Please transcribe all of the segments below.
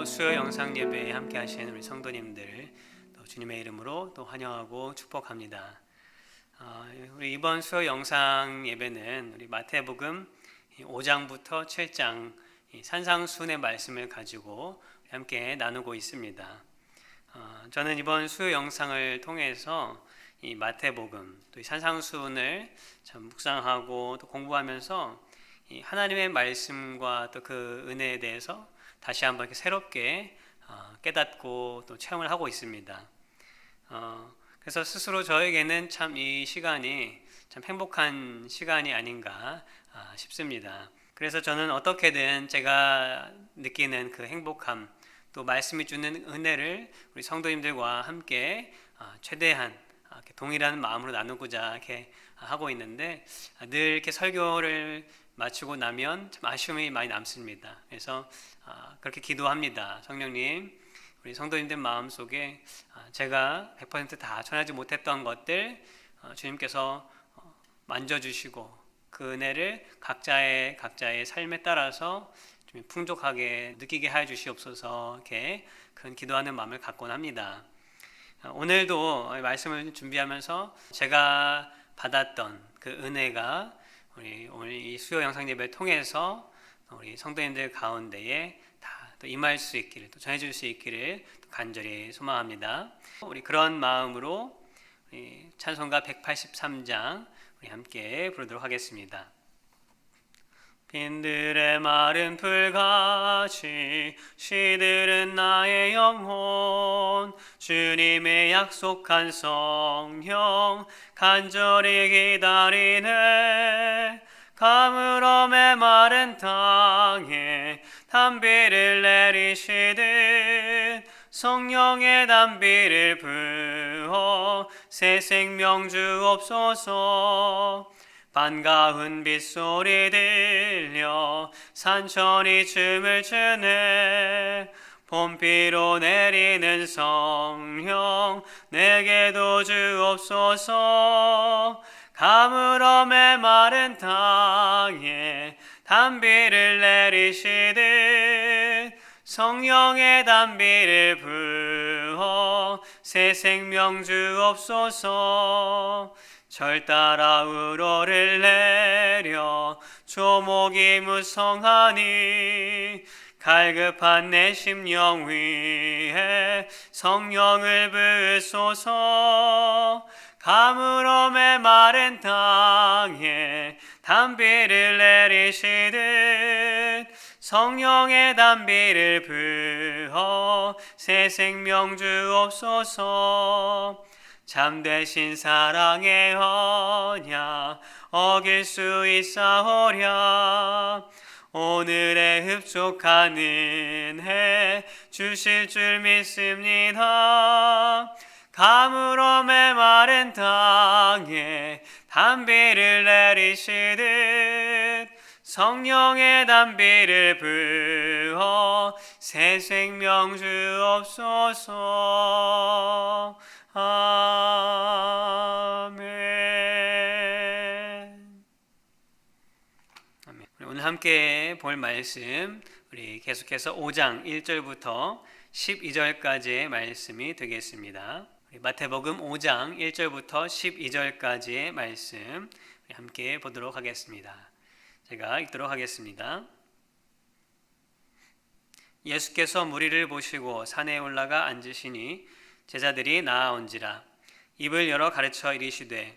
또 수요 영상 예배에 함께 하시는 우리 성도님들 또 주님의 이름으로 또 환영하고 축복합니다. 우리 이번 수요 영상 예배는 우리 마태복음 5장부터 7장 산상수훈의 말씀을 가지고 함께 나누고 있습니다. 저는 이번 수요 영상을 통해서 이 마태복음 또 이 산상수훈을 참 묵상하고 또 공부하면서 이 하나님의 말씀과 또 그 은혜에 대해서 다시 한번 이렇게 새롭게 깨닫고 또 체험을 하고 있습니다. 그래서 스스로 저에게는 참 이 시간이 참 행복한 시간이 아닌가 싶습니다. 그래서 저는 어떻게든 제가 느끼는 그 행복함 또 말씀이 주는 은혜를 우리 성도님들과 함께 최대한 동일한 마음으로 나누고자 이렇게 하고 있는데 늘 이렇게 설교를 마치고 나면 참 아쉬움이 많이 남습니다. 그래서 그렇게 기도합니다. 성령님, 우리 성도님들 마음속에 제가 100% 다 전하지 못했던 것들 주님께서 만져주시고 그 은혜를 각자의 삶에 따라서 좀 풍족하게 느끼게 하여 주시옵소서. 이렇게 큰 기도하는 마음을 갖곤 합니다. 오늘도 말씀을 준비하면서 제가 받았던 그 은혜가 우리 오늘 이 수요 영상 예배를 통해서 우리 성도님들 가운데에 다 또 임할 수 있기를 또 전해줄 수 있기를 간절히 소망합니다. 우리 그런 마음으로 우리 찬송가 183장 우리 함께 부르도록 하겠습니다. 빈들의 마른 풀같이 시들은 나의 영혼 주님의 약속한 성령 간절히 기다리네. 가물어 메마른 땅에 단비를 내리시듯 성령의 단비를 부어 새 생명 주옵소서. 반가운 빗소리 들려 산천이 춤을 추네. 봄비로 내리는 성령 내게도 주옵소서. 가물어 메마른 땅에 단비를 내리시듯 성령의 단비를 부어 새 생명 주옵소서. 절 따라 우러를 내려 조목이 무성하니 갈급한 내 심령 위에 성령을 부으소서. 가물어 메마른 땅에 단비를 내리시듯 성령의 단비를 부어 새 생명 주옵소서. 참되신 사랑의 언약 어길 수 있사오랴. 오늘의 흡족한 은혜 주실 줄 믿습니다. 가물어 메마른 땅에 단비를 내리시듯 성령의 단비를 부어 새 생명 주옵소서. 아멘. 오늘 함께 볼 말씀 우리 계속해서 5장 1절부터 12절까지의 말씀이 되겠습니다. 마태복음 5장 1절부터 12절까지의 말씀 함께 보도록 하겠습니다. 제가 읽도록 하겠습니다. 예수께서 무리를 보시고 산에 올라가 앉으시니 제자들이 나아온지라. 입을 열어 가르쳐 이르시되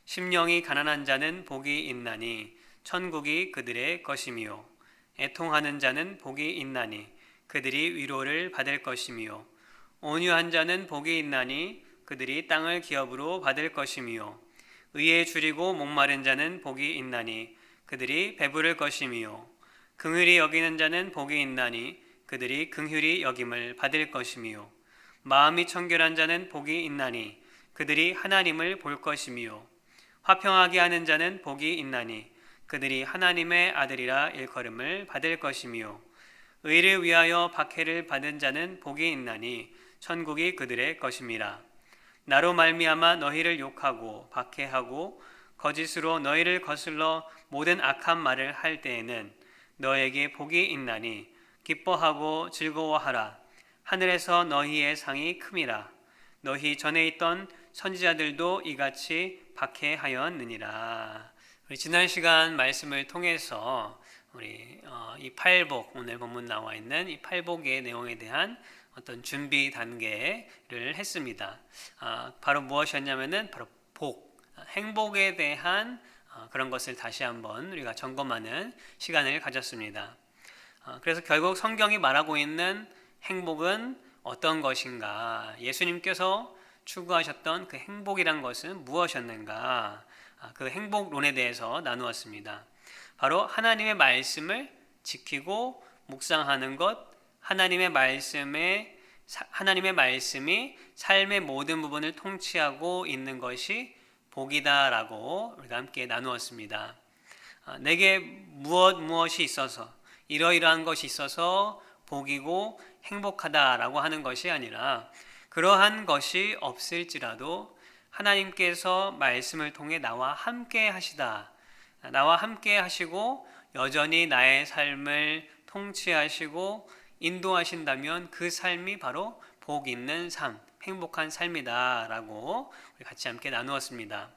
심령이 가난한 자는 복이 있나니 천국이 그들의 것이미요. 애통하는 자는 복이 있나니 그들이 위로를 받을 것이미요. 온유한 자는 복이 있나니 그들이 땅을 기업으로 받을 것이미요. 의에 줄이고 목마른 자는 복이 있나니 그들이 배부를 것이미요. 긍휼히 여기는 자는 복이 있나니 그들이 긍휼히 여김을 받을 것이미요. 마음이 청결한 자는 복이 있나니 그들이 하나님을 볼 것이미요. 화평하게 하는 자는 복이 있나니 그들이 하나님의 아들이라 일컬음을 받을 것이미요. 의를 위하여 박해를 받은 자는 복이 있나니 천국이 그들의 것임이라. 나로 말미암아 너희를 욕하고 박해하고 거짓으로 너희를 거슬러 모든 악한 말을 할 때에는 너에게 복이 있나니 기뻐하고 즐거워하라. 하늘에서 너희의 상이 큼이라. 너희 전에 있던 선지자들도 이같이 박해하였느니라. 우리 지난 시간 말씀을 통해서 우리 이 팔복, 오늘 본문 나와 있는 이 팔복의 내용에 대한 어떤 준비 단계를 했습니다. 바로 무엇이었냐면은 바로 복, 행복에 대한 그런 것을 다시 한번 우리가 점검하는 시간을 가졌습니다. 그래서 결국 성경이 말하고 있는 행복은 어떤 것인가? 예수님께서 추구하셨던 그 행복이란 것은 무엇이었는가? 그 행복론에 대해서 나누었습니다. 바로 하나님의 말씀을 지키고 묵상하는 것, 하나님의 말씀이 삶의 모든 부분을 통치하고 있는 것이 복이다라고 우리가 함께 나누었습니다. 내게 무엇이 있어서 이러이러한 것이 있어서 복이고 행복하다라고 하는 것이 아니라 그러한 것이 없을지라도 하나님께서 말씀을 통해 나와 함께 하시다. 나와 함께 하시고 여전히 나의 삶을 통치하시고 인도하신다면 그 삶이 바로 복 있는 삶, 행복한 삶이다라고 우리 같이 함께 나누었습니다.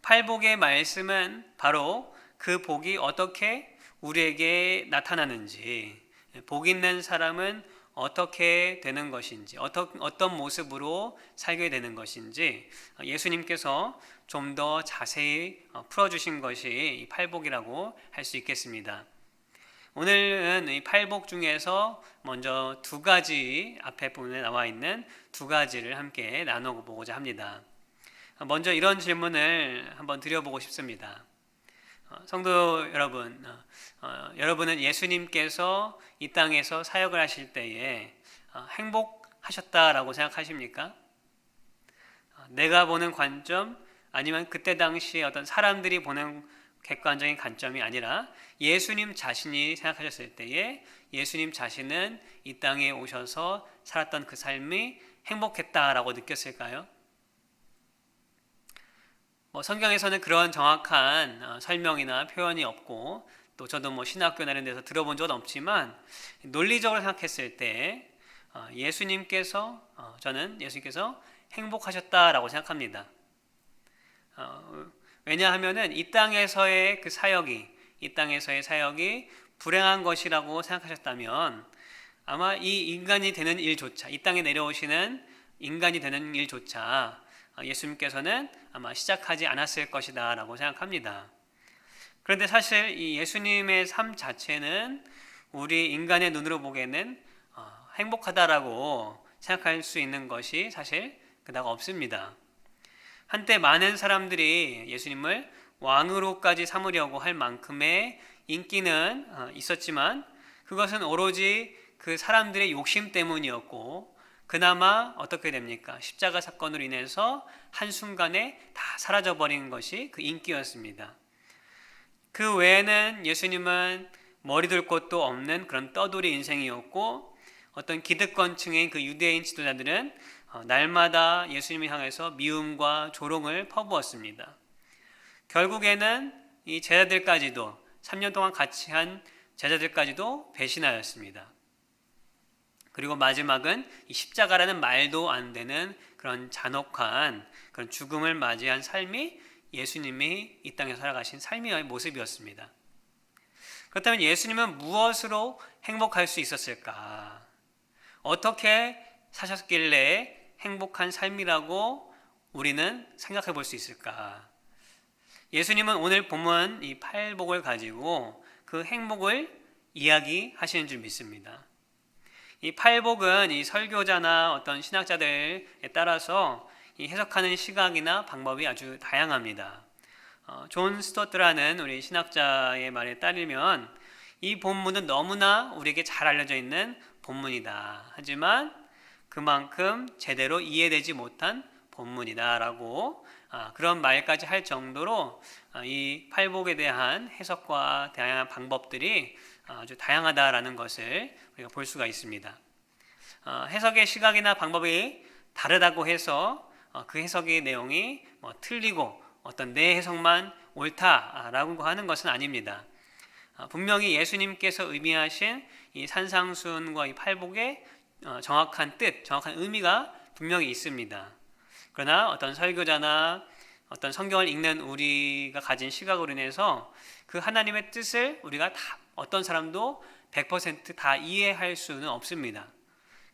팔복의 말씀은 바로 그 복이 어떻게 우리에게 나타나는지, 복 있는 사람은 어떻게 되는 것인지, 어떤 모습으로 살게 되는 것인지 예수님께서 좀 더 자세히 풀어주신 것이 이 팔복이라고 할 수 있겠습니다. 오늘은 이 팔복 중에서 먼저 두 가지, 앞에 부분에 나와 있는 두 가지를 함께 나눠보고자 합니다. 먼저 이런 질문을 한번 드려보고 싶습니다. 성도 여러분, 여러분은 예수님께서 이 땅에서 사역을 하실 때에 행복하셨다라고 생각하십니까? 내가 보는 관점, 아니면 그때 당시에 어떤 사람들이 보는 객관적인 관점이 아니라 예수님 자신이 생각하셨을 때에 예수님 자신은 이 땅에 오셔서 살았던 그 삶이 행복했다라고 느꼈을까요? 성경에서는 그런 정확한 설명이나 표현이 없고 또 저도 신학교나 이런 데서 들어본 적은 없지만 논리적으로 생각했을 때 저는 예수님께서 행복하셨다라고 생각합니다. 왜냐하면은 이 땅에서의 사역이 불행한 것이라고 생각하셨다면 아마 이 인간이 되는 일조차, 이 땅에 내려오시는 인간이 되는 일조차 예수님께서는 아마 시작하지 않았을 것이다 라고 생각합니다. 그런데 사실 이 예수님의 삶 자체는 우리 인간의 눈으로 보기에는 행복하다라고 생각할 수 있는 것이 사실 그다가 없습니다. 한때 많은 사람들이 예수님을 왕으로까지 삼으려고 할 만큼의 인기는 있었지만 그것은 오로지 그 사람들의 욕심 때문이었고 그나마 어떻게 됩니까? 십자가 사건으로 인해서 한순간에 다 사라져버린 것이 그 인기였습니다. 그 외에는 예수님은 머리둘 곳도 없는 그런 떠돌이 인생이었고 어떤 기득권층의 그 유대인 지도자들은 날마다 예수님을 향해서 미움과 조롱을 퍼부었습니다. 결국에는 이 제자들까지도 3년 동안 같이 한 제자들까지도 배신하였습니다. 그리고 마지막은 이 십자가라는 말도 안 되는 그런 잔혹한 그런 죽음을 맞이한 삶이 예수님이 이 땅에 살아가신 삶의 모습이었습니다. 그렇다면 예수님은 무엇으로 행복할 수 있었을까? 어떻게 사셨길래 행복한 삶이라고 우리는 생각해 볼 수 있을까? 예수님은 오늘 본문 이 팔복을 가지고 그 행복을 이야기하시는 줄 믿습니다. 이 팔복은 이 설교자나 어떤 신학자들에 따라서 이 해석하는 시각이나 방법이 아주 다양합니다. 존 스토트라는 우리 신학자의 말에 따르면 이 본문은 너무나 우리에게 잘 알려져 있는 본문이다. 하지만 그만큼 제대로 이해되지 못한 본문이다라고 그런 말까지 할 정도로 이 팔복에 대한 해석과 다양한 방법들이 아주 다양하다라는 것을 우리가 볼 수가 있습니다. 해석의 시각이나 방법이 다르다고 해서 그 해석의 내용이 틀리고 어떤 내 해석만 옳다라고 하는 것은 아닙니다. 분명히 예수님께서 의미하신 이 산상수훈과 이 팔복의 정확한 뜻, 정확한 의미가 분명히 있습니다. 그러나 어떤 설교자나 어떤 성경을 읽는 우리가 가진 시각으로 인해서 그 하나님의 뜻을 우리가 다 어떤 사람도 100% 이해할 수는 없습니다.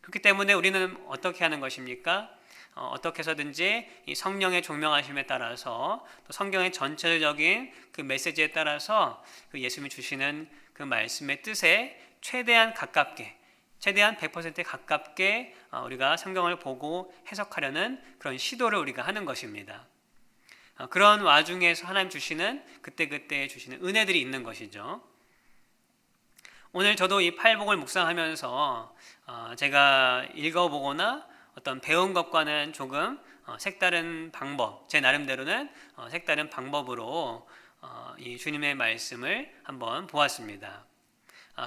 그렇기 때문에 우리는 어떻게 하는 것입니까? 어떻게 해서든지 이 성령의 종명하심에 따라서 또 성경의 전체적인 그 메시지에 따라서 그 예수님이 주시는 그 말씀의 뜻에 최대한 가깝게, 최대한 100% 가깝게 우리가 성경을 보고 해석하려는 그런 시도를 우리가 하는 것입니다. 그런 와중에서 하나님 주시는 그때그때 주시는 은혜들이 있는 것이죠. 오늘 저도 이 팔복을 묵상하면서 제가 읽어보거나 어떤 배운 것과는 조금 색다른 방법, 제 나름대로는 색다른 방법으로 이 주님의 말씀을 한번 보았습니다.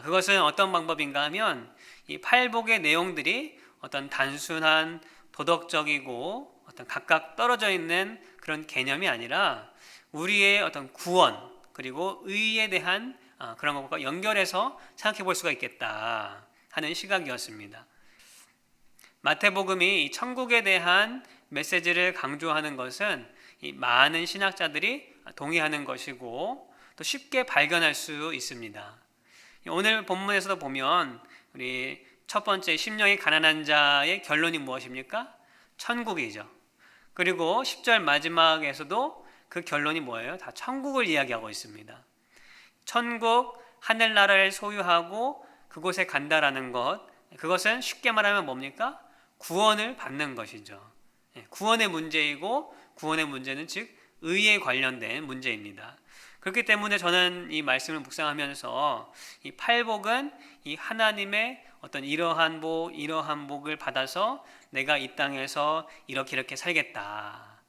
그것은 어떤 방법인가 하면 이 팔복의 내용들이 어떤 단순한 도덕적이고 어떤 각각 떨어져 있는 그런 개념이 아니라 우리의 어떤 구원 그리고 의에 대한 그런 것과 연결해서 생각해 볼 수가 있겠다 하는 시각이었습니다. 마태복음이 천국에 대한 메시지를 강조하는 것은 이 많은 신학자들이 동의하는 것이고 또 쉽게 발견할 수 있습니다. 오늘 본문에서도 보면 우리 첫 번째 심령이 가난한 자의 결론이 무엇입니까? 천국이죠. 그리고 10절 마지막에서도 그 결론이 뭐예요? 다 천국을 이야기하고 있습니다. 천국, 하늘나라를 소유하고 그곳에 간다라는 것, 그것은 쉽게 말하면 뭡니까? 구원을 받는 것이죠. 구원의 문제이고 구원의 문제는 즉 의에 관련된 문제입니다. 그렇기 때문에 저는 이 말씀을 묵상하면서 이 팔복은 이 하나님의 어떤 이러한 복을 받아서 내가 이 땅에서 이렇게 살겠다.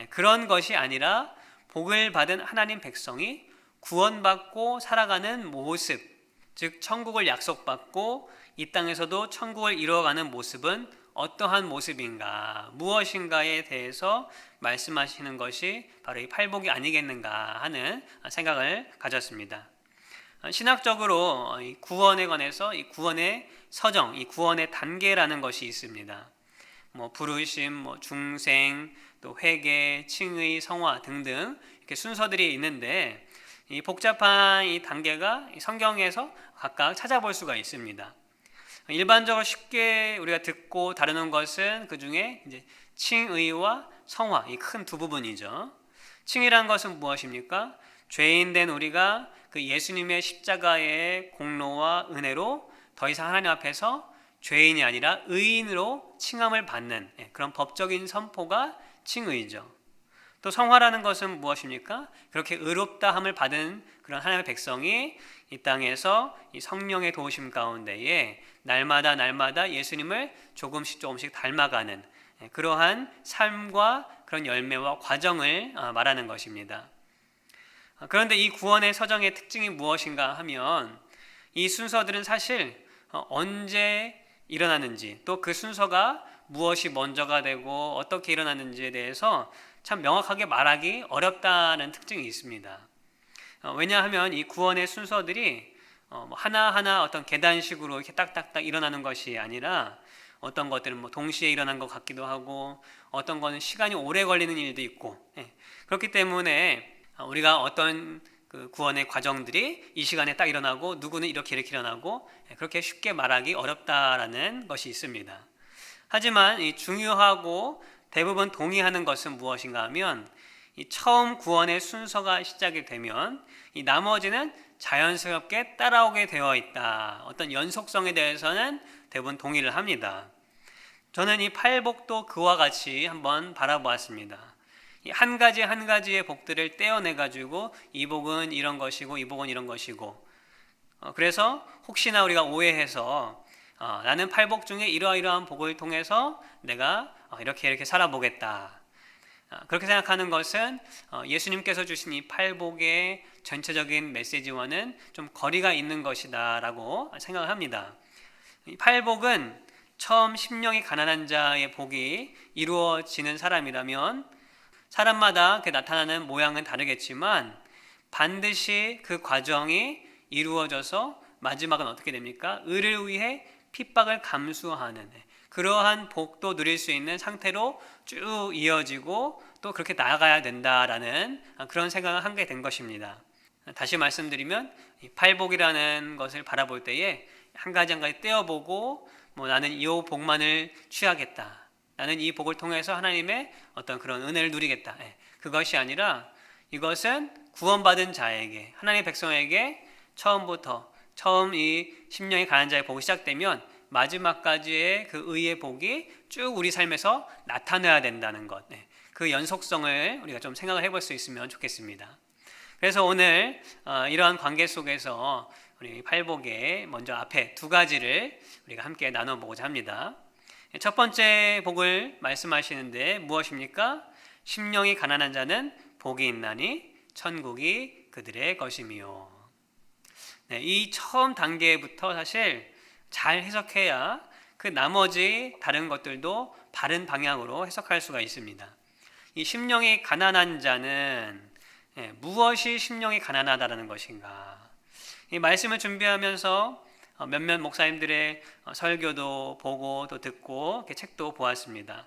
그런 것이 아니라 복을 받은 하나님 백성이 구원받고 살아가는 모습, 즉 천국을 약속받고 이 땅에서도 천국을 이루어가는 모습은 어떠한 모습인가, 무엇인가에 대해서 말씀하시는 것이 바로 이 팔복이 아니겠는가 하는 생각을 가졌습니다. 신학적으로 이 구원에 관해서 이 구원의 서정, 이 구원의 단계라는 것이 있습니다. 부르심, 중생, 또 회개, 칭의, 성화 등등 이렇게 순서들이 있는데 이 복잡한 이 단계가 성경에서 각각 찾아볼 수가 있습니다. 일반적으로 쉽게 우리가 듣고 다루는 것은 그 중에 이제 칭의와 성화 이 큰 두 부분이죠. 칭의란 것은 무엇입니까? 죄인된 우리가 그 예수님의 십자가의 공로와 은혜로 더 이상 하나님 앞에서 죄인이 아니라 의인으로 칭함을 받는 그런 법적인 선포가 칭의죠. 또 성화라는 것은 무엇입니까? 그렇게 의롭다함을 받은 그런 하나님의 백성이 이 땅에서 이 성령의 도우심 가운데에 날마다 예수님을 조금씩 닮아가는 그러한 삶과 그런 열매와 과정을 말하는 것입니다. 그런데 이 구원의 서정의 특징이 무엇인가 하면 이 순서들은 사실 언제 일어나는지 또 그 순서가 무엇이 먼저가 되고 어떻게 일어나는지에 대해서 참 명확하게 말하기 어렵다는 특징이 있습니다. 왜냐하면 이 구원의 순서들이 하나하나 어떤 계단식으로 이렇게 딱딱딱 일어나는 것이 아니라 어떤 것들은 동시에 일어난 것 같기도 하고 어떤 것은 시간이 오래 걸리는 일도 있고 그렇기 때문에 우리가 어떤 그 구원의 과정들이 이 시간에 딱 일어나고 누구는 이렇게 일어나고 그렇게 쉽게 말하기 어렵다라는 것이 있습니다. 하지만 이 중요하고 대부분 동의하는 것은 무엇인가 하면 이 처음 구원의 순서가 시작이 되면 이 나머지는 자연스럽게 따라오게 되어 있다. 어떤 연속성에 대해서는 대부분 동의를 합니다. 저는 이 팔복도 그와 같이 한번 바라보았습니다. 한 가지의 복들을 떼어내 가지고 이 복은 이런 것이고 이 복은 이런 것이고 그래서 혹시나 우리가 오해해서 나는 팔복 중에 이러이러한 복을 통해서 내가 이렇게 살아보겠다. 그렇게 생각하는 것은 예수님께서 주신 이 팔복의 전체적인 메시지와는 좀 거리가 있는 것이다 라고 생각을 합니다. 이 팔복은 처음 심령이 가난한 자의 복이 이루어지는 사람이라면 사람마다 그 나타나는 모양은 다르겠지만 반드시 그 과정이 이루어져서 마지막은 어떻게 됩니까? 의를 위해 핍박을 감수하는 그러한 복도 누릴 수 있는 상태로 쭉 이어지고 또 그렇게 나아가야 된다라는 그런 생각을 하게 된 것입니다. 다시 말씀드리면 이 팔복이라는 것을 바라볼 때에 한 가지 한 가지 떼어보고 나는 이 복만을 취하겠다. 나는 이 복을 통해서 하나님의 어떤 그런 은혜를 누리겠다. 그것이 아니라 이것은 구원받은 자에게, 하나님의 백성에게 처음 이 심령이 가난한 자의 복이 시작되면 마지막까지의 그 의의 복이 쭉 우리 삶에서 나타나야 된다는 것. 그 연속성을 우리가 좀 생각을 해볼 수 있으면 좋겠습니다. 그래서 오늘 이러한 관계 속에서 우리 팔복의 먼저 앞에 두 가지를 우리가 함께 나눠보고자 합니다. 첫 번째 복을 말씀하시는데 무엇입니까? 심령이 가난한 자는 복이 있나니 천국이 그들의 것이며. 이 처음 단계부터 사실 잘 해석해야 그 나머지 다른 것들도 바른 방향으로 해석할 수가 있습니다. 이 심령이 가난한 자는 무엇이 심령이 가난하다라는 것인가? 이 말씀을 준비하면서 몇몇 목사님들의 설교도 보고 또 듣고 이렇게 책도 보았습니다.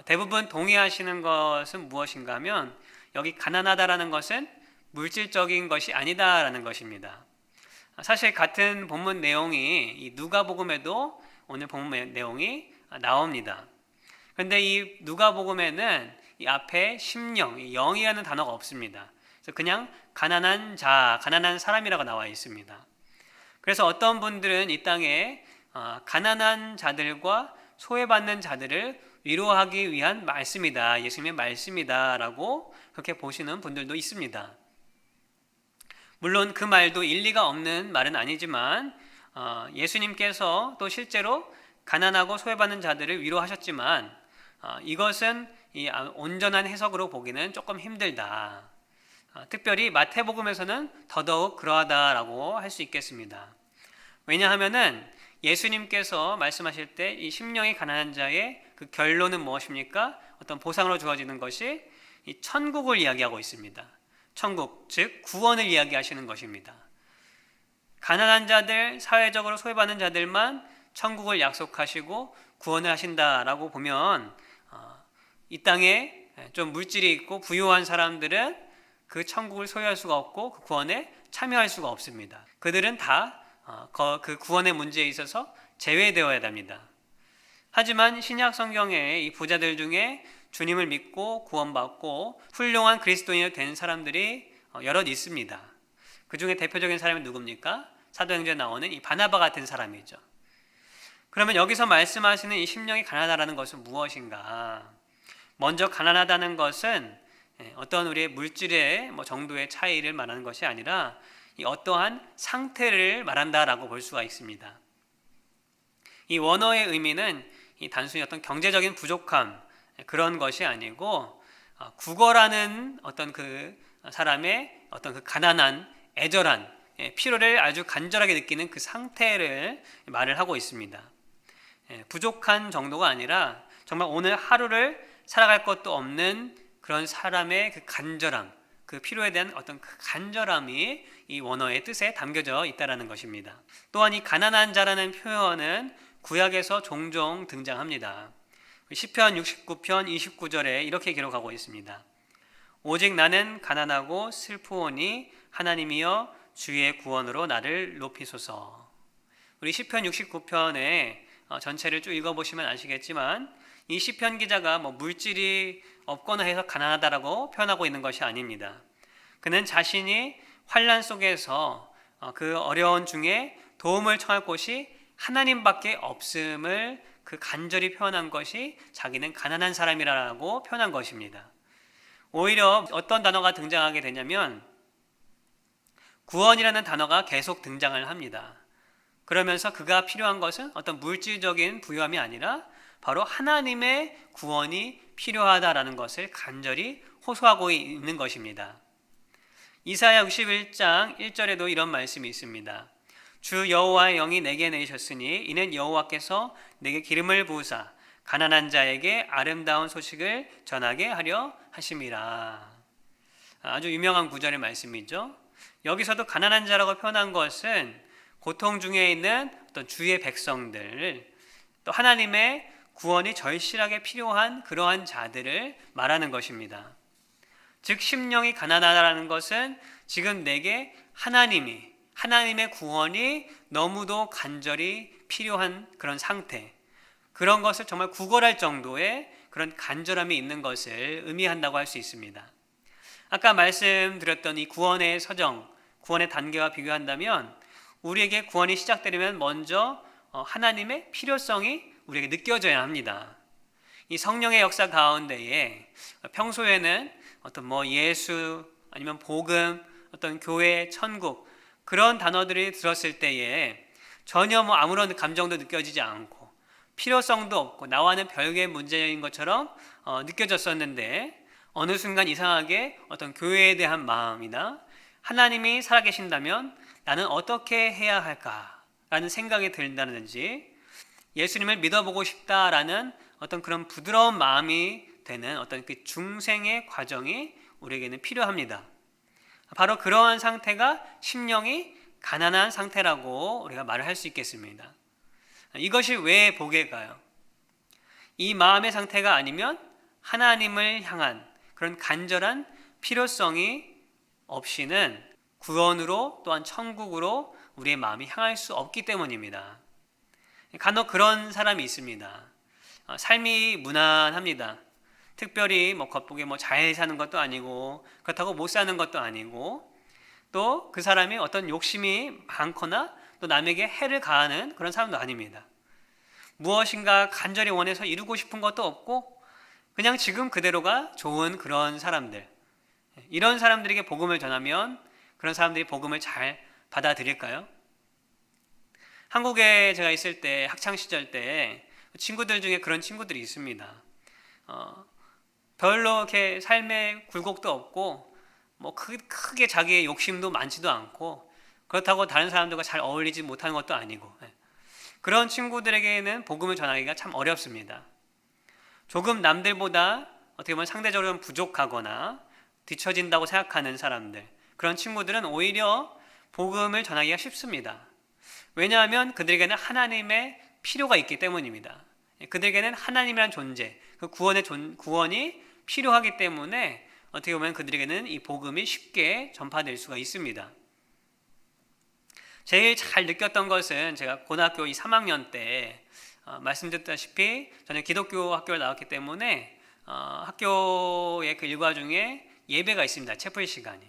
대부분 동의하시는 것은 무엇인가 하면 여기 가난하다라는 것은 물질적인 것이 아니다라는 것입니다. 사실 같은 본문 내용이 이 누가복음에도 오늘 본문 내용이 나옵니다. 그런데 이 누가복음에는 이 앞에 심령, 영이라는 단어가 없습니다. 그래서 그냥 가난한 자, 가난한 사람이라고 나와 있습니다. 그래서 어떤 분들은 이 땅에 가난한 자들과 소외받는 자들을 위로하기 위한 말씀이다, 예수님의 말씀이다라고 그렇게 보시는 분들도 있습니다. 물론 그 말도 일리가 없는 말은 아니지만 예수님께서 또 실제로 가난하고 소외받는 자들을 위로하셨지만 이것은 이 온전한 해석으로 보기는 조금 힘들다. 특별히 마태복음에서는 더더욱 그러하다라고 할 수 있겠습니다. 왜냐하면은 예수님께서 말씀하실 때 이 심령이 가난한 자의 그 결론은 무엇입니까? 어떤 보상으로 주어지는 것이 이 천국을 이야기하고 있습니다. 천국, 즉 구원을 이야기하시는 것입니다. 가난한 자들, 사회적으로 소외받는 자들만 천국을 약속하시고 구원을 하신다라고 보면 이 땅에 좀 물질이 있고 부유한 사람들은 그 천국을 소유할 수가 없고 그 구원에 참여할 수가 없습니다. 그들은 다 그 구원의 문제에 있어서 제외되어야 됩니다. 하지만 신약 성경에 이 부자들 중에 주님을 믿고 구원받고 훌륭한 그리스도인이 된 사람들이 여럿 있습니다. 그 중에 대표적인 사람이 누굽니까? 사도행전에 나오는 이 바나바 같은 사람이죠. 그러면 여기서 말씀하시는 이 심령이 가난하다는 것은 무엇인가? 먼저 가난하다는 것은 어떤 우리의 물질의 정도의 차이를 말하는 것이 아니라 이 어떠한 상태를 말한다라고 볼 수가 있습니다. 이 원어의 의미는 이 단순히 어떤 경제적인 부족함 그런 것이 아니고 국어라는 어떤 그 사람의 어떤 그 가난한 애절한 필요를 아주 간절하게 느끼는 그 상태를 말을 하고 있습니다. 부족한 정도가 아니라 정말 오늘 하루를 살아갈 것도 없는 그런 사람의 그 간절함, 그 필요에 대한 어떤 그 간절함이 이 원어의 뜻에 담겨져 있다는 것입니다. 또한 이 가난한 자라는 표현은 구약에서 종종 등장합니다. 시편 69편 29절에 이렇게 기록하고 있습니다. 오직 나는 가난하고 슬프오니 하나님이여 주의 구원으로 나를 높이소서. 우리 시편 69편의 전체를 쭉 읽어보시면 아시겠지만 이 시편 기자가 물질이 없거나 해서 가난하다라고 표현하고 있는 것이 아닙니다. 그는 자신이 환난 속에서 그 어려운 중에 도움을 청할 곳이 하나님밖에 없음을 그 간절히 표현한 것이 자기는 가난한 사람이라고 표현한 것입니다. 오히려 어떤 단어가 등장하게 되냐면 구원이라는 단어가 계속 등장을 합니다. 그러면서 그가 필요한 것은 어떤 물질적인 부유함이 아니라 바로 하나님의 구원이 필요하다라는 것을 간절히 호소하고 있는 것입니다. 이사야 61장 1절에도 이런 말씀이 있습니다. 주 여호와의 영이 내게 내리셨으니 이는 여호와께서 내게 기름을 부으사 가난한 자에게 아름다운 소식을 전하게 하려 하심이라. 아주 유명한 구절의 말씀이죠. 여기서도 가난한 자라고 표현한 것은 고통 중에 있는 어떤 주의 백성들, 또 하나님의 구원이 절실하게 필요한 그러한 자들을 말하는 것입니다. 즉 심령이 가난하다는 것은 지금 내게 하나님의 구원이 너무도 간절히 필요한 그런 상태, 그런 것을 정말 구걸할 정도의 그런 간절함이 있는 것을 의미한다고 할 수 있습니다. 아까 말씀드렸던 이 구원의 서정, 구원의 단계와 비교한다면 우리에게 구원이 시작되려면 먼저 하나님의 필요성이 우리에게 느껴져야 합니다. 이 성령의 역사 가운데에 평소에는 어떤 예수 아니면 복음, 어떤 교회, 천국 그런 단어들이 들었을 때에 전혀 아무런 감정도 느껴지지 않고 필요성도 없고 나와는 별개의 문제인 것처럼 느껴졌었는데 어느 순간 이상하게 어떤 교회에 대한 마음이나 하나님이 살아계신다면 나는 어떻게 해야 할까라는 생각이 든다든지 예수님을 믿어보고 싶다라는 어떤 그런 부드러운 마음이 되는 어떤 그 중생의 과정이 우리에게는 필요합니다. 바로 그러한 상태가 심령이 가난한 상태라고 우리가 말을 할 수 있겠습니다. 이것이 왜 복일까요? 이 마음의 상태가 아니면 하나님을 향한 그런 간절한 필요성이 없이는 구원으로 또한 천국으로 우리의 마음이 향할 수 없기 때문입니다. 간혹 그런 사람이 있습니다. 삶이 무난합니다. 특별히 겉보기에 잘 사는 것도 아니고 그렇다고 못 사는 것도 아니고 또 그 사람이 어떤 욕심이 많거나 또 남에게 해를 가하는 그런 사람도 아닙니다. 무엇인가 간절히 원해서 이루고 싶은 것도 없고 그냥 지금 그대로가 좋은 그런 사람들, 이런 사람들에게 복음을 전하면 그런 사람들이 복음을 잘 받아들일까요? 한국에 제가 있을 때 학창시절 때 친구들 중에 그런 친구들이 있습니다. 별로 이렇게 삶에 굴곡도 없고 크게 자기의 욕심도 많지도 않고 그렇다고 다른 사람들과 잘 어울리지 못하는 것도 아니고 그런 친구들에게는 복음을 전하기가 참 어렵습니다. 조금 남들보다 어떻게 보면 상대적으로 부족하거나 뒤처진다고 생각하는 사람들, 그런 친구들은 오히려 복음을 전하기가 쉽습니다. 왜냐하면 그들에게는 하나님의 필요가 있기 때문입니다. 그들에게는 하나님이란 존재, 그 구원이 필요하기 때문에 어떻게 보면 그들에게는 이 복음이 쉽게 전파될 수가 있습니다. 제일 잘 느꼈던 것은 제가 고등학교 3학년 때 말씀드렸다시피 저는 기독교 학교를 나왔기 때문에 학교의 그 일과 중에 예배가 있습니다. 채플 시간이.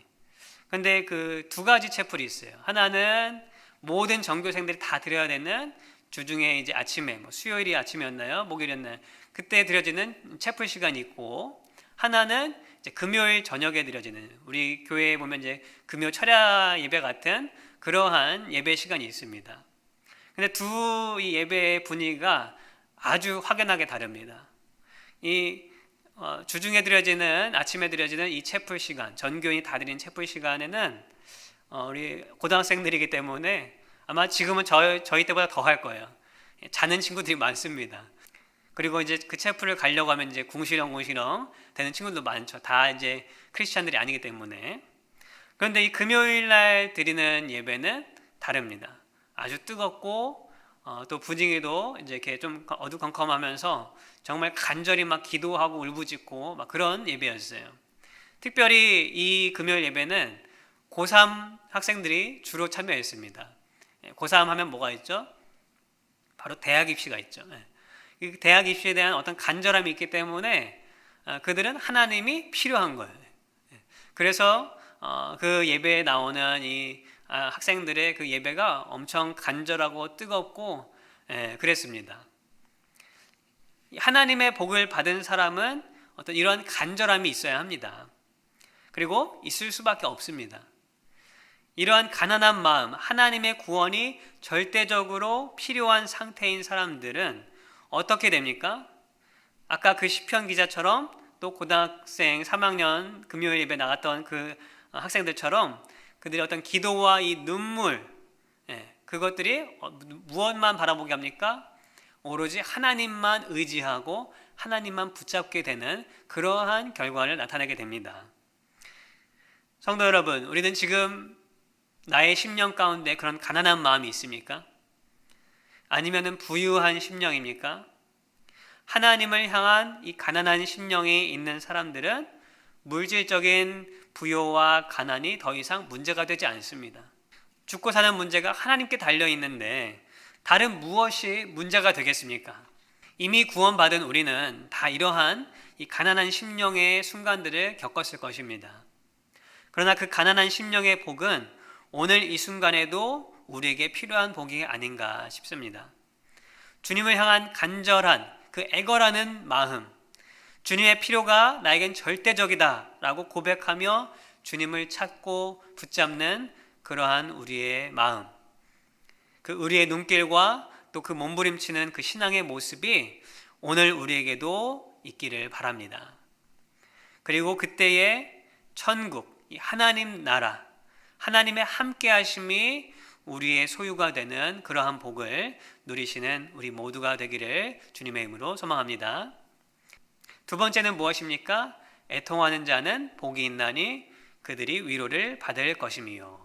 근데 그 두 가지 채플이 있어요. 하나는 모든 전교생들이 다 드려야 되는 주중에 이제 아침에 수요일이 아침이었나요? 목요일이었나요? 그때 드려지는 채플 시간이 있고 하나는 이제 금요일 저녁에 드려지는 우리 교회에 보면 이제 금요 철야 예배 같은 그러한 예배 시간이 있습니다. 근데 두 이 예배의 분위기가 아주 확연하게 다릅니다. 이 주중에 드려지는 아침에 드려지는 이 채플 시간, 전교인이 다 드리는 채플 시간에는 우리 고등학생들이기 때문에 아마 지금은 저희 때보다 더 할 거예요. 자는 친구들이 많습니다. 그리고 이제 그 채플을 가려고 하면 이제 궁시렁 되는 친구들도 많죠. 다 이제 크리스찬들이 아니기 때문에. 그런데 이 금요일 날 드리는 예배는 다릅니다. 아주 뜨겁고 또 분위기도 이제 이렇게 좀 어두컴컴하면서 정말 간절히 기도하고 울부짖고 그런 예배였어요. 특별히 이 금요일 예배는 고3 학생들이 주로 참여했습니다. 고3 하면 뭐가 있죠? 바로 대학 입시가 있죠. 대학 입시에 대한 어떤 간절함이 있기 때문에 그들은 하나님이 필요한 거예요. 그래서 그 예배에 나오는 이 학생들의 그 예배가 엄청 간절하고 뜨겁고 그랬습니다. 하나님의 복을 받은 사람은 어떤 이런 간절함이 있어야 합니다. 그리고 있을 수밖에 없습니다. 이러한 가난한 마음, 하나님의 구원이 절대적으로 필요한 상태인 사람들은 어떻게 됩니까? 아까 그 시편 기자처럼 또 고등학생 3학년 금요일 예배 나갔던 그 학생들처럼 그들의 어떤 기도와 이 눈물, 그것들이 무엇만 바라보게 합니까? 오로지 하나님만 의지하고 하나님만 붙잡게 되는 그러한 결과를 나타내게 됩니다. 성도 여러분, 우리는 지금 나의 심령 가운데 그런 가난한 마음이 있습니까? 아니면은 부유한 심령입니까? 하나님을 향한 이 가난한 심령이 있는 사람들은 물질적인 부요와 가난이 더 이상 문제가 되지 않습니다. 죽고 사는 문제가 하나님께 달려 있는데 다른 무엇이 문제가 되겠습니까? 이미 구원받은 우리는 다 이러한 이 가난한 심령의 순간들을 겪었을 것입니다. 그러나 그 가난한 심령의 복은 오늘 이 순간에도 우리에게 필요한 복이 아닌가 싶습니다. 주님을 향한 간절한 그 애걸하는 마음, 주님의 필요가 나에겐 절대적이다 라고 고백하며 주님을 찾고 붙잡는 그러한 우리의 마음, 그 우리의 눈길과 또 그 몸부림치는 그 신앙의 모습이 오늘 우리에게도 있기를 바랍니다. 그리고 그때의 천국, 이 하나님 나라, 하나님의 함께하심이 우리의 소유가 되는 그러한 복을 누리시는 우리 모두가 되기를 주님의 이름으로 소망합니다. 두 번째는 무엇입니까? 애통하는 자는 복이 있나니 그들이 위로를 받을 것이며.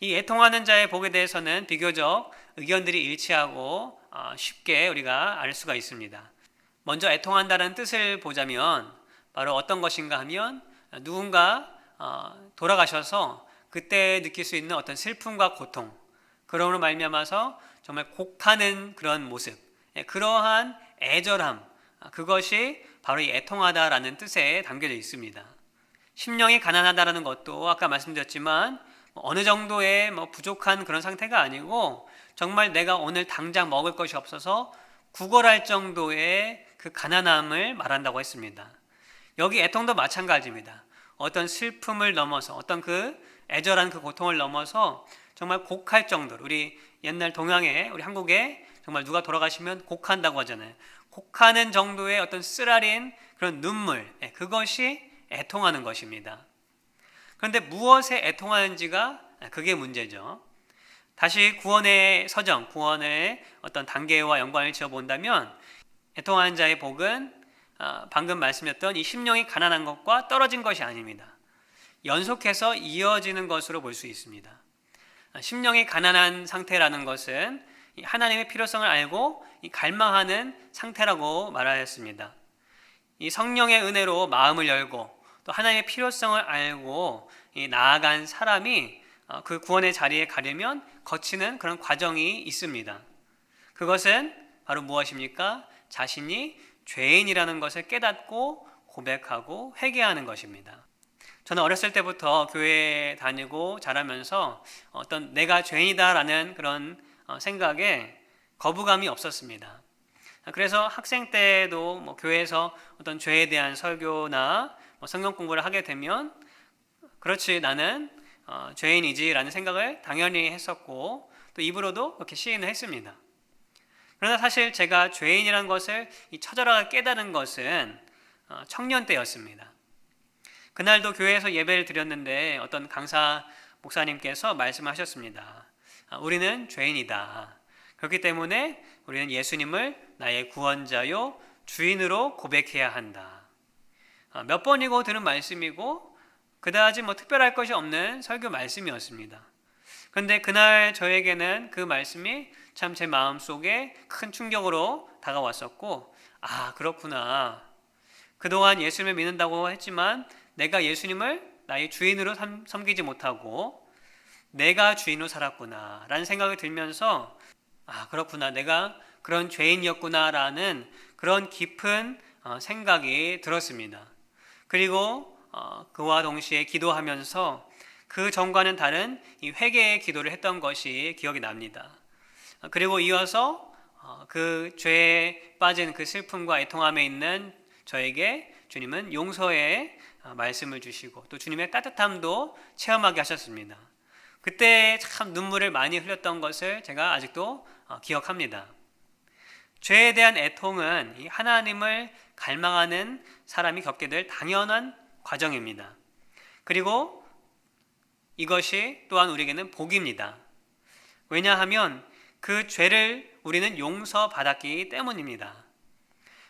이 애통하는 자의 복에 대해서는 비교적 의견들이 일치하고 쉽게 우리가 알 수가 있습니다. 먼저 애통한다는 뜻을 보자면 바로 어떤 것인가 하면 누군가 돌아가셔서 그때 느낄 수 있는 어떤 슬픔과 고통, 그러므로 말미암아서 정말 곡하는 그런 모습, 그러한 애절함, 그것이 바로 이 애통하다라는 뜻에 담겨져 있습니다. 심령이 가난하다라는 것도 아까 말씀드렸지만 어느 정도의 부족한 그런 상태가 아니고 정말 내가 오늘 당장 먹을 것이 없어서 구걸할 정도의 그 가난함을 말한다고 했습니다. 여기 애통도 마찬가지입니다. 어떤 슬픔을 넘어서 어떤 그 애절한 그 고통을 넘어서 정말 곡할 정도로, 우리 옛날 동양에 우리 한국에 정말 누가 돌아가시면 곡한다고 하잖아요. 곡하는 정도의 어떤 쓰라린 그런 눈물, 그것이 애통하는 것입니다. 그런데 무엇에 애통하는지가 그게 문제죠. 다시 구원의 서정, 구원의 어떤 단계와 연관을 지어본다면 애통하는 자의 복은 방금 말씀드렸던 이 심령이 가난한 것과 떨어진 것이 아닙니다. 연속해서 이어지는 것으로 볼 수 있습니다. 심령이 가난한 상태라는 것은 하나님의 필요성을 알고 갈망하는 상태라고 말하였습니다. 이 성령의 은혜로 마음을 열고 또 하나님의 필요성을 알고 나아간 사람이 그 구원의 자리에 가려면 거치는 그런 과정이 있습니다. 그것은 바로 무엇입니까? 자신이 죄인이라는 것을 깨닫고 고백하고 회개하는 것입니다. 저는 어렸을 때부터 교회에 다니고 자라면서 어떤 내가 죄인이다라는 그런 생각에 거부감이 없었습니다. 그래서 학생 때도 교회에서 어떤 죄에 대한 설교나 성경 공부를 하게 되면 그렇지 나는 죄인이지라는 생각을 당연히 했었고 또 입으로도 그렇게 시인을 했습니다. 그러나 사실 제가 죄인이라는 것을 처절하게 깨달은 것은 청년 때였습니다. 그날도 교회에서 예배를 드렸는데 어떤 강사 목사님께서 말씀하셨습니다. 우리는 죄인이다. 그렇기 때문에 우리는 예수님을 나의 구원자요 주인으로 고백해야 한다. 몇 번이고 들은 말씀이고 그다지 특별할 것이 없는 설교 말씀이었습니다. 그런데 그날 저에게는 그 말씀이 참 제 마음속에 큰 충격으로 다가왔었고, 그렇구나. 그동안 예수님을 믿는다고 했지만 내가 예수님을 나의 주인으로 섬기지 못하고 내가 주인으로 살았구나 라는 생각이 들면서 그렇구나, 내가 그런 죄인이었구나 라는 그런 깊은 생각이 들었습니다. 그리고 그와 동시에 기도하면서 그 전과는 다른 이 회개의 기도를 했던 것이 기억이 납니다. 그리고 이어서 그 죄에 빠진 그 슬픔과 애통함에 있는 저에게 주님은 용서의 말씀을 주시고 또 주님의 따뜻함도 체험하게 하셨습니다. 그때 참 눈물을 많이 흘렸던 것을 제가 아직도 기억합니다. 죄에 대한 애통은 이 하나님을 갈망하는 사람이 겪게 될 당연한 과정입니다. 그리고 이것이 또한 우리에게는 복입니다. 왜냐하면 그 죄를 우리는 용서받았기 때문입니다.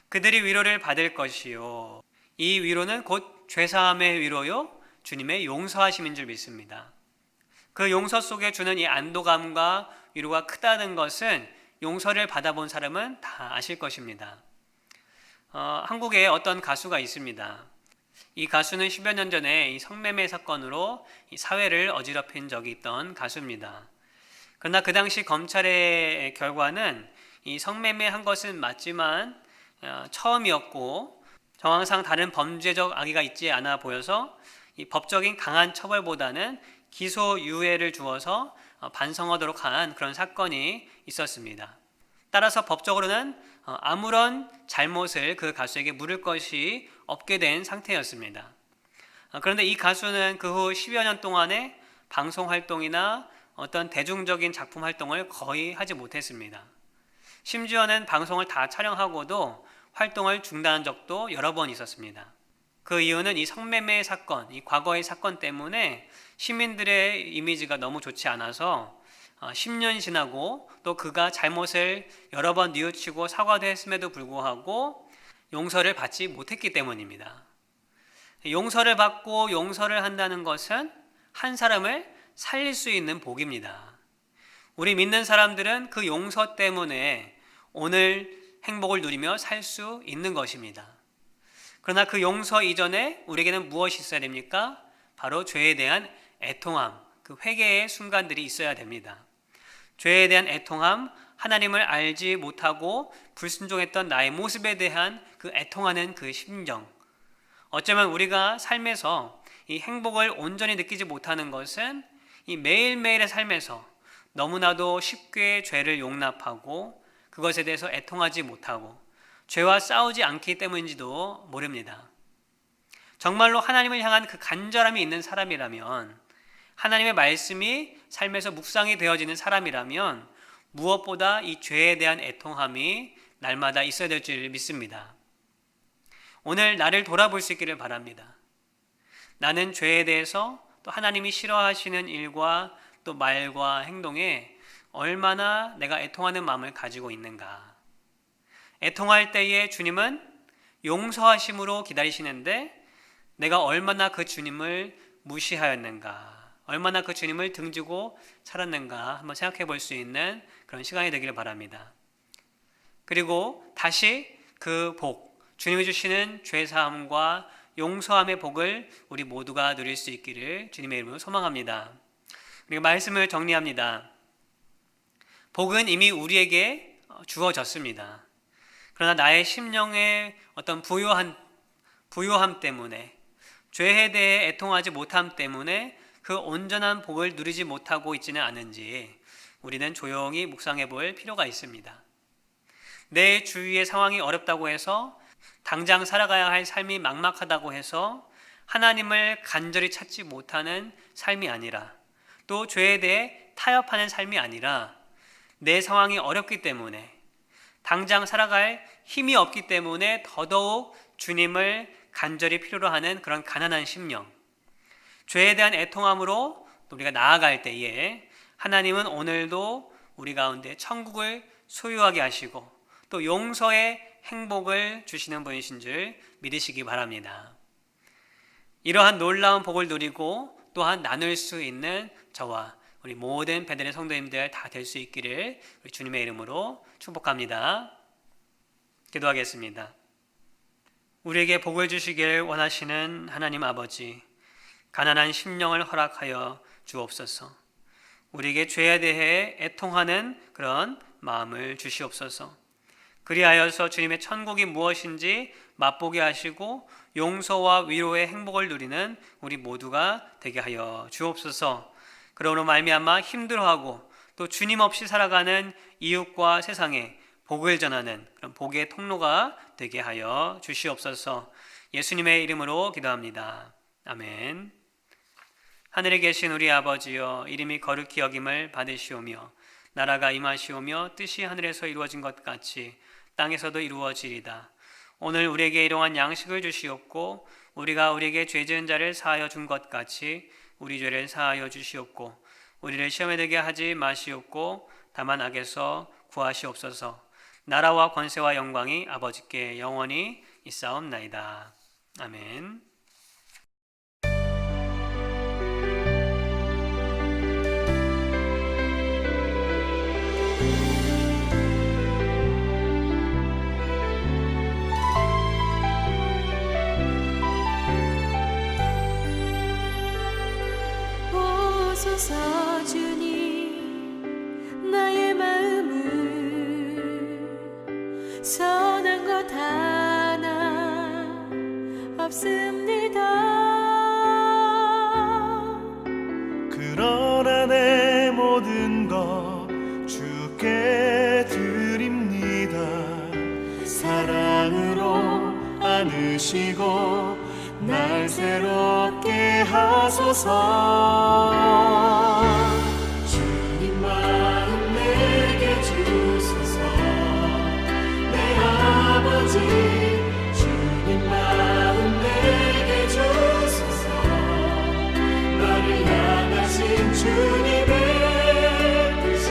그들이 위로를 받을 것이요, 이 위로는 곧 죄사함의 위로요 주님의 용서하심인 줄 믿습니다. 그 용서 속에 주는 이 안도감과 위로가 크다는 것은 용서를 받아본 사람은 다 아실 것입니다. 한국에 어떤 가수가 있습니다. 이 가수는 10여 년 전에 이 성매매 사건으로 이 사회를 어지럽힌 적이 있던 가수입니다. 그러나 그 당시 검찰의 결과는 이 성매매한 것은 맞지만 처음이었고 정황상 다른 범죄적 악의가 있지 않아 보여서 이 법적인 강한 처벌보다는 기소유예를 주어서 반성하도록 한 그런 사건이 있었습니다. 따라서 법적으로는 아무런 잘못을 그 가수에게 물을 것이 없게 된 상태였습니다. 그런데 이 가수는 그 후 10여 년 동안에 방송 활동이나 어떤 대중적인 작품 활동을 거의 하지 못했습니다. 심지어는 방송을 다 촬영하고도 활동을 중단한 적도 여러 번 있었습니다. 그 이유는 이 성매매 사건, 이 과거의 사건 때문에 시민들의 이미지가 너무 좋지 않아서 10년이 지나고 또 그가 잘못을 여러 번 뉘우치고 사과도 했음에도 불구하고 용서를 받지 못했기 때문입니다. 용서를 받고 용서를 한다는 것은 한 사람을 살릴 수 있는 복입니다. 우리 믿는 사람들은 그 용서 때문에 오늘 행복을 누리며 살 수 있는 것입니다. 그러나 그 용서 이전에 우리에게는 무엇이 있어야 됩니까? 바로 죄에 대한 애통함, 그 회개의 순간들이 있어야 됩니다. 죄에 대한 애통함, 하나님을 알지 못하고 불순종했던 나의 모습에 대한 그 애통하는 그 심정. 어쩌면 우리가 삶에서 이 행복을 온전히 느끼지 못하는 것은 이 매일매일의 삶에서 너무나도 쉽게 죄를 용납하고 그것에 대해서 애통하지 못하고 죄와 싸우지 않기 때문인지도 모릅니다. 정말로 하나님을 향한 그 간절함이 있는 사람이라면, 하나님의 말씀이 삶에서 묵상이 되어지는 사람이라면 무엇보다 이 죄에 대한 애통함이 날마다 있어야 될 줄 믿습니다. 오늘 나를 돌아볼 수 있기를 바랍니다. 나는 죄에 대해서 또 하나님이 싫어하시는 일과 또 말과 행동에 얼마나 내가 애통하는 마음을 가지고 있는가. 애통할 때에 주님은 용서하심으로 기다리시는데 내가 얼마나 그 주님을 무시하였는가, 얼마나 그 주님을 등지고 살았는가 한번 생각해 볼 수 있는 그런 시간이 되기를 바랍니다. 그리고 다시 그 복, 주님이 주시는 죄사함과 용서함의 복을 우리 모두가 누릴 수 있기를 주님의 이름으로 소망합니다. 그리고 말씀을 정리합니다. 복은 이미 우리에게 주어졌습니다. 그러나 나의 심령의 어떤 부요함 때문에, 죄에 대해 애통하지 못함 때문에 그 온전한 복을 누리지 못하고 있지는 않은지 우리는 조용히 묵상해 볼 필요가 있습니다. 내 주위의 상황이 어렵다고 해서, 당장 살아가야 할 삶이 막막하다고 해서 하나님을 간절히 찾지 못하는 삶이 아니라, 또 죄에 대해 타협하는 삶이 아니라, 내 상황이 어렵기 때문에, 당장 살아갈 힘이 없기 때문에 더더욱 주님을 간절히 필요로 하는 그런 가난한 심령, 죄에 대한 애통함으로 우리가 나아갈 때에 하나님은 오늘도 우리 가운데 천국을 소유하게 하시고 또 용서의 행복을 주시는 분이신 줄 믿으시기 바랍니다. 이러한 놀라운 복을 누리고 또한 나눌 수 있는 저와 우리 모든 베들레 성도님들 다 될 수 있기를 우리 주님의 이름으로 축복합니다. 기도하겠습니다. 우리에게 복을 주시길 원하시는 하나님 아버지, 가난한 심령을 허락하여 주옵소서. 우리에게 죄에 대해 애통하는 그런 마음을 주시옵소서. 그리하여서 주님의 천국이 무엇인지 맛보게 하시고 용서와 위로의 행복을 누리는 우리 모두가 되게 하여 주옵소서. 그러므로 말미암아 힘들어하고 또 주님 없이 살아가는 이웃과 세상에 복을 전하는 그런 복의 통로가 되게 하여 주시옵소서. 예수님의 이름으로 기도합니다. 아멘. 하늘에 계신 우리 아버지여, 이름이 거룩히 여김을 받으시오며 나라가 임하시오며 뜻이 하늘에서 이루어진 것 같이 땅에서도 이루어지리다. 오늘 우리에게 일용할 양식을 주시옵고 우리가 우리에게 죄 지은 자를 사하여 준 것 같이 우리 죄를 사하여 주시옵고 우리를 시험에 들게 하지 마시옵고 다만 악에서 구하시옵소서. 나라와 권세와 영광이 아버지께 영원히 있사옵나이다. 아멘. 선한 것 하나 없습니다. 그러나 내 모든 것 주께 드립니다. 사랑으로 안으시고 날 새롭게 하소서. 주님 마음 내게 주소서. 내 아버지 주님 마음 내게 주소서. 나를 향하신 주님의 뜻이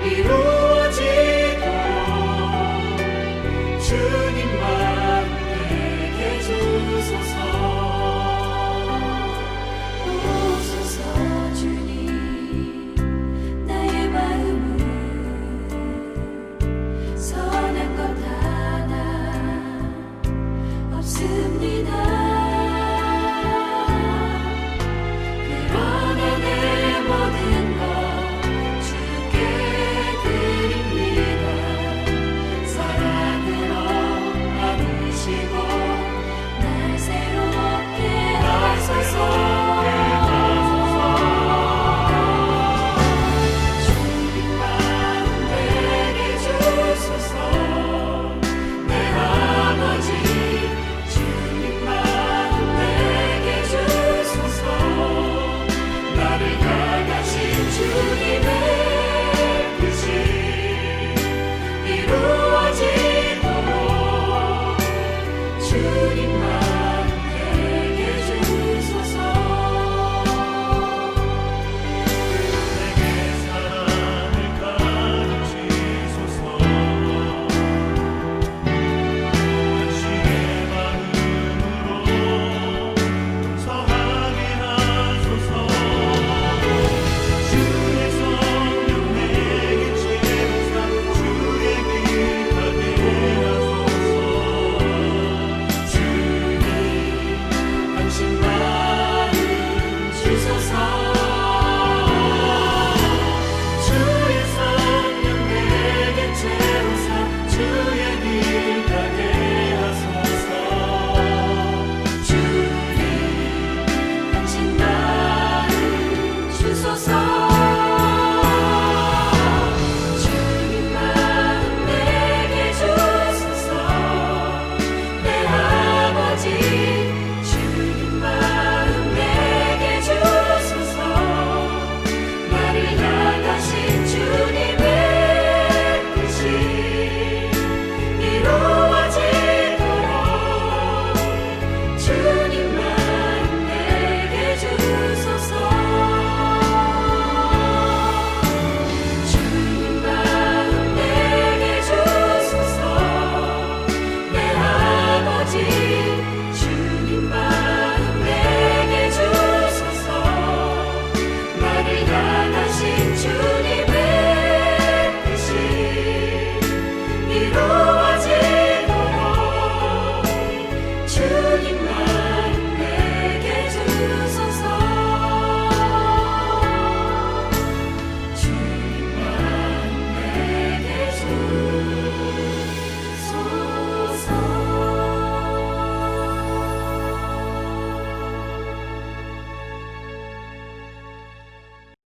이루어지도록 주님 마음 내게 주소서. 오소서 주님, 나의 마음은 선한 것 하나 없습니다. 그러나 내 모든 것 주께 드립니다. 사랑으로 안으시고 날 새롭게 하소서. 주님 마음 내게 주소서. 내 아버지 주님 마음 내게 주소서. 나를 향하신 주님의 뜻이 이루어지도록